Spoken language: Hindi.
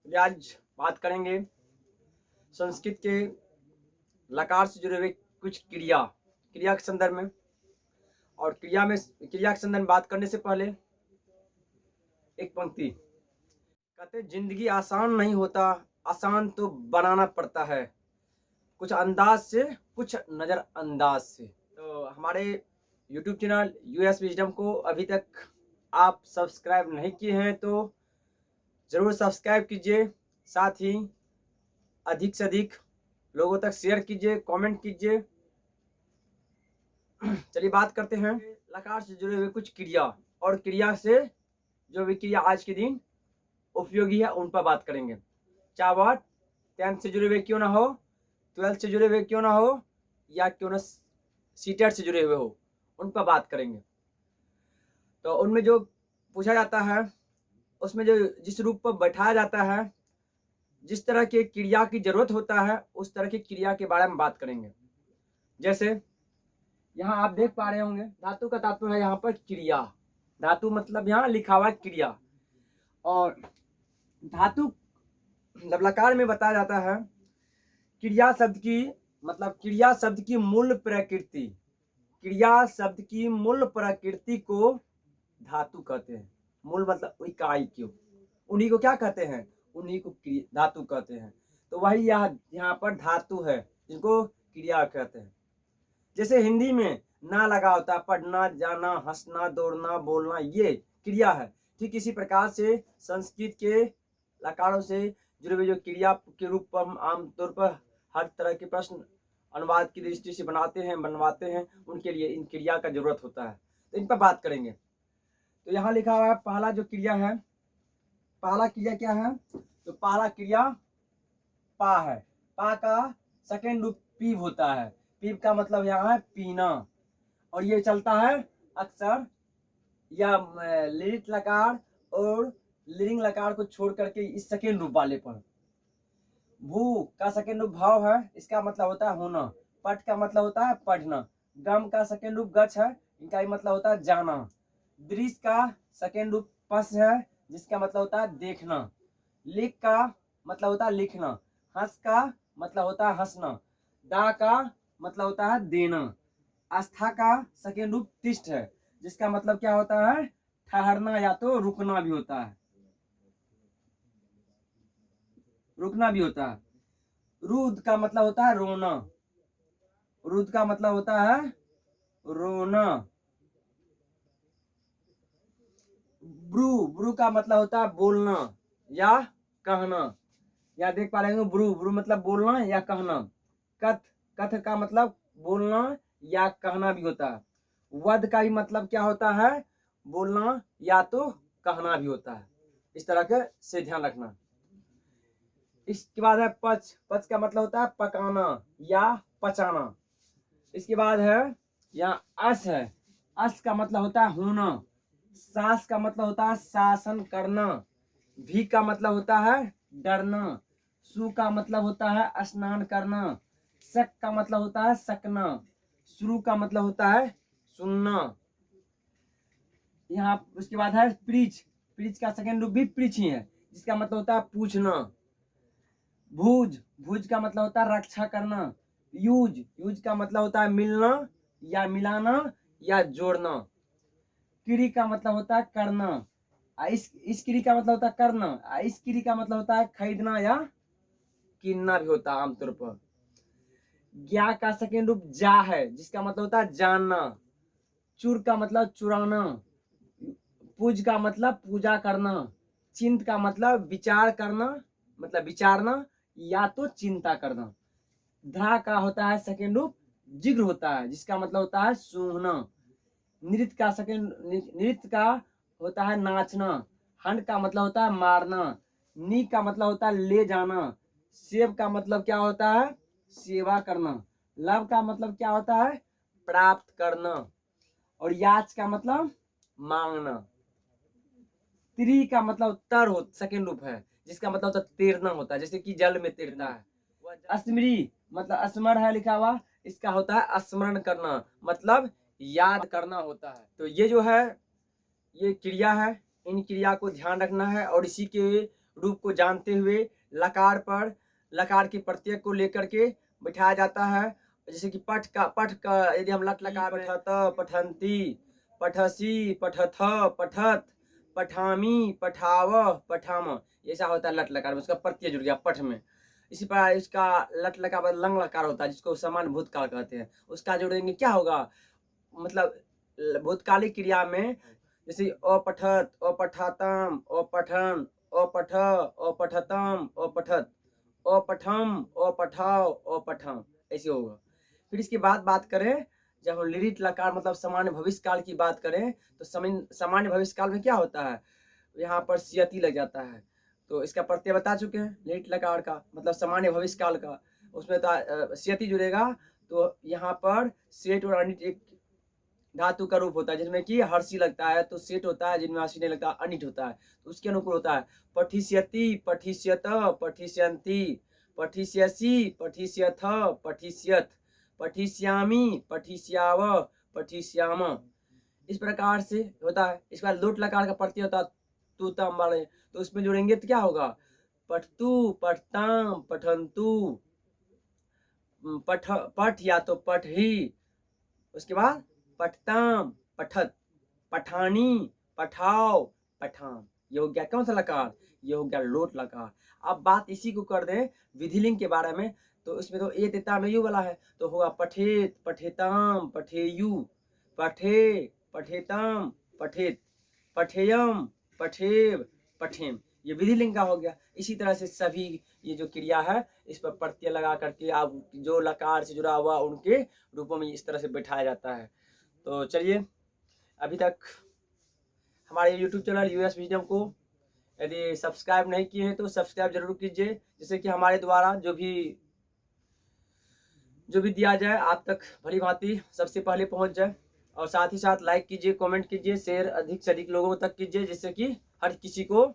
आज बात करेंगे संस्कृत के लकार से जुड़े हुए कुछ क्रिया के संदर्भ में। और क्रिया के संदर्भ में बात करने से पहले एक पंक्ति कहते, जिंदगी आसान नहीं होता, आसान तो बनाना पड़ता है, कुछ अंदाज से कुछ नज़रअंदाज से। तो हमारे YouTube चैनल यूएस विजडम को अभी तक आप सब्सक्राइब नहीं किए हैं तो ज़रूर सब्सक्राइब कीजिए, साथ ही अधिक से अधिक लोगों तक शेयर कीजिए, कमेंट कीजिए। चलिए बात करते हैं लकार से जुड़े हुए कुछ क्रिया, और क्रिया से जो भी क्रिया आज के दिन उपयोगी है उन पर बात करेंगे। चाहे वह 10th से जुड़े हुए क्यों ना हो, 12th से जुड़े हुए क्यों ना हो, या क्यों ना सीटेट से जुड़े हुए हो, उन पर बात करेंगे। तो उनमें जो पूछा जाता है, उसमें जो जिस रूप पर बैठाया जाता है, जिस तरह के क्रिया की जरूरत होता है, उस तरह की क्रिया के बारे में बात करेंगे। जैसे यहाँ आप देख पा रहे होंगे, धातु का तात्पर्य है यहाँ पर क्रिया। धातु मतलब यहाँ लिखा हुआ क्रिया। और धातु लकार में बताया जाता है क्रिया शब्द की मतलब क्रिया शब्द की मूल प्रकृति, क्रिया शब्द की मूल प्रकृति को धातु कहते हैं। मूल मतलब इकाई क्यों, उन्हीं को क्या कहते हैं, उन्हीं को धातु कहते हैं। तो वही यहाँ पर धातु है जिनको क्रिया कहते हैं। जैसे हिंदी में ना लगा होता है, पढ़ना, जाना, हंसना, दौड़ना, बोलना, ये क्रिया है। ठीक इसी प्रकार से संस्कृत के लकारों से जुड़े हुए जो क्रिया के रूप पर हम आमतौर पर हर तरह के प्रश्न अनुवाद की दृष्टि से बनवाते हैं, उनके लिए इन क्रिया का जरूरत होता है। तो इन पर बात करेंगे। तो यहाँ लिखा हुआ है पहला जो क्रिया है, पहला क्रिया क्या है, तो पहला क्रिया पा है। पा का सेकेंड रूप पीव होता है। पीव का मतलब यहाँ है पीना, और ये चलता है अक्सर या लिरिट लकार और लिरिंग लकार को छोड़ करके इस सेकेंड रूप वाले पर। भू का सेकेंड रूप भाव है, इसका मतलब होता है होना। पट का मतलब होता है पढ़ना। गम का सेकेंड रूप गच है, इनका ही मतलब होता है जाना। दृश्य का सेकेंड रूप पस है, जिसका मतलब होता है देखना। लिख का मतलब होता है लिखना। हंस का मतलब होता है हंसना। दा का मतलब होता है देना। आस्था का सेकेंड रूप तिष्ठ है, जिसका मतलब क्या होता है, ठहरना या तो रुकना भी होता है, रुकना भी होता है। रुद का मतलब होता है रोना। रुद का मतलब होता है रोना। ब्रू, ब्रू का मतलब होता है बोलना या कहना। या देख पा रहे हैं ब्रू, ब्रू मतलब बोलना या कहना। कथ, कथ का मतलब बोलना या कहना भी होता है। वध का ही मतलब क्या होता है, बोलना या तो कहना भी होता है। इस तरह के से ध्यान रखना। इसके बाद है पच, पच का मतलब होता है पकाना या पचाना। इसके बाद है यहाँ अस है। अस का मतलब होता है होना। सास का मतलब होता है शासन करना। भी का मतलब होता है डरना। सु का मतलब होता है स्नान करना। सक का मतलब होता है सकना। शुरू का मतलब होता है सुनना। यहाँ उसके बाद है प्रीच। प्रीच का सेकेंड रूप भी प्रीच ही है, जिसका मतलब होता है पूछना। भूज, भूज का मतलब होता है रक्षा करना। यूज, यूज का मतलब होता है मिलना या मिलाना या जोड़ना। क्री का मतलब होता है करना। इस क्री का मतलब होता है करना। इस क्री का मतलब होता है खरीदना या किनना भी होता है आमतौर पर। ज्ञा का सेकेंड रूप जा है, जिसका मतलब होता है जानना। चुर का मतलब चुराना। पूज का मतलब पूजा करना। चिंत का मतलब विचार करना, मतलब विचारना या तो चिंता करना। धा का होता है सेकेंड रूप जिग्र होता है, जिसका मतलब होता है सूंघना। नृत्य का सेकेंड, नृत्य का होता है नाचना। हंड का मतलब होता है मारना। नी का मतलब होता है ले जाना। सेव का मतलब क्या होता है, सेवा करना। लव का मतलब क्या होता है, प्राप्त करना। और याच का मतलब मांगना। त्री का मतलब तर हो सेकेंड रूप है, जिसका मतलब होता है तैरना होता है, जैसे कि जल में तैरना है। स्मृति मतलब स्मरण है लिखा हुआ, इसका होता है स्मरण करना, मतलब याद करना होता है। तो ये जो है ये क्रिया है, इन क्रिया को ध्यान रखना है और इसी के रूप को जानते हुए लकार पर लकार के प्रत्यय को लेकर के बिठाया जाता है। जैसे कि पठ का यदि हम लट लकार पठत, पठंती, पठसी, पठथ, पठत, पठामी, पठाव, पठाम, ऐसा होता है लट लकार में, उसका प्रत्यय जुड़ गया पठ में। इसी प्रकार इसका लट लकार बाद लंग लकार होता है, जिसको समान भूतकाल कहते हैं। उसका जोड़ेंगे क्या होगा, मतलब भूतकालिक क्रिया में जैसे अपठत, अपठातम, अपठन, अपठ, अपठतम, अपठत, अपठम, अपठाव, अपठम, ऐसे होगा। फिर इसके बाद बात करें, जब हम लिरिट लकार मतलब सामान्य भविष्य काल की बात करें, तो सामान्य भविष्य काल में क्या होता है, यहाँ पर सियति लग जाता है। तो इसका प्रत्यय बता चुके हैं, लिरिट लकार का मतलब सामान्य भविष्य काल का, उसमें तो सियति जुड़ेगा। तो यहाँ पर सेठ और अनिट एक धातु का रूप होता है, जिसमें कि हर्षी लगता है तो सेठ होता है, जिनमें हर्षी नहीं लगता अनिट होता है, तो उसके अनुकूल होता है। पठिष्यति, पठिष्यत, पठिष्यन्ति, पठिष्यसि, पठिष्यथ, पठिष्यथ, पठिष्यामि, पठिष्याव, पठिष्याम, इस प्रकार से होता है। इसके बाद लोट लकार का प्रत्यय होता है तू तम वाले, तो उसमें जोड़ेंगे तो क्या होगा, पठतु, पठताम, पठंतु, पठ या तो पठ ही, उसके बाद पठताम, पठत, पठानी, पठाओ, पठाम, ये हो गया कौन सा लकार, ये हो गया लोट लकार। अब बात इसी को कर दें विधिलिंग के बारे में, तो इसमें तो ए तेता में यू वाला है, तो होगा पठेत, पठेताम, पठेयू, पठे, पठेताम, पठेत, पठेयम, पठेव, पठेम, ये विधिलिंग का हो गया। इसी तरह से सभी ये जो क्रिया है इस पर प्रत्यय लगा करके आप जो लकार से जुड़ा हुआ उनके रूपों में इस तरह से बैठाया जाता है। तो चलिए, अभी तक हमारे YouTube चैनल यूएस विजडम को यदि सब्सक्राइब नहीं किए हैं तो सब्सक्राइब जरूर कीजिए, जिससे कि हमारे द्वारा जो भी दिया जाए आप तक भली भांति सबसे पहले पहुंच जाए। और साथ ही साथ लाइक कीजिए, कमेंट कीजिए, शेयर अधिक से अधिक लोगों तक कीजिए, जिससे कि हर किसी को